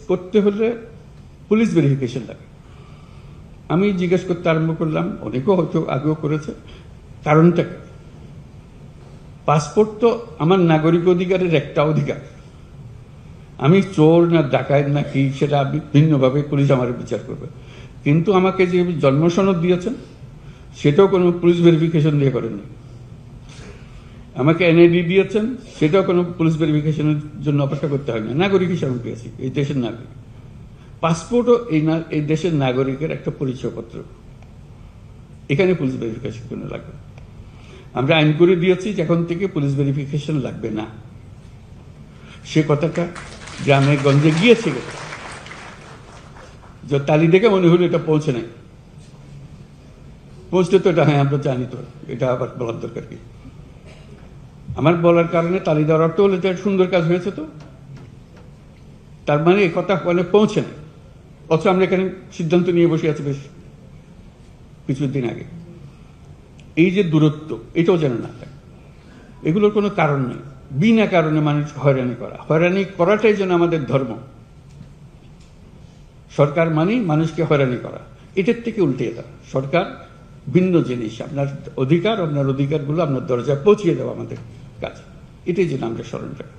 করতে হলে police verification লাগে। আমি জিজ্ঞেস করতে আরম্ভ করলাম, অনেকেও হয়তো আগেও করেছে, কারণটা কি? পাসপোর্ট তো আমার নাগরিক অধিকারের একটা অধিকার। আমি চোর না ডাকাত না কি সেটা ভিন্নভাবে পুলিশ আমার বিচার করবে, কিন্তু আমাকে যে জন্ম সনদ দিয়েছেন সেটাও কোনো পুলিশ ভেরিফিকেশন দিয়ে করেননি। আমাকে এনআইডি দিয়েছেন, সেটাও কোনো পুলিশ ভেরিফিকেশনের জন্য অপেক্ষা করতে হয় না। নাগরিক হিসাবে পেয়েছি, এই দেশের নাগরিক। পাসপোর্টও এই দেশের নাগরিকের একটা পরিচয়পত্র, এখানে পুলিশ ভেরিফিকেশন কোনো লাগবে। আমরা আইন করে দিয়েছি এখন থেকে পুলিশ ভেরিফিকেশন লাগবে না। সে কথাটা গ্রামে গঞ্জে গিয়েছিল, যে তালি দেখে মনে হলো এটা পৌঁছে নাই। পৌঁছতে তো এটা, হ্যাঁ আমরা জানি তো, এটা আবার বলার দরকার কি? আমার বলার কারণে তালি দেওয়ার অর্থ হলো যে সুন্দর কাজ হয়েছে, তো তার মানে এই কথা মানে পৌঁছে নেই। অথচ আমরা এখানে সিদ্ধান্ত নিয়ে বসে আছি বেশ কিছুদিন আগে। এই যে দূরত্ব, এটাও যেন না থাকে। এগুলোর কোনো কারণ নেই, বিনা কারণে মানুষ হয়রানি করা। হয়রানি করাটাই যেন আমাদের ধর্ম। সরকার মানে মানুষকে হয়রানি করা, এটার থেকে উল্টে দেওয়া। সরকার ভিন্ন জিনিস, আপনার অধিকারগুলো আপনার দরজায় পৌঁছিয়ে দেওয়া আমাদের কাজ। এটাই যেন আমরা স্মরণ রাখি।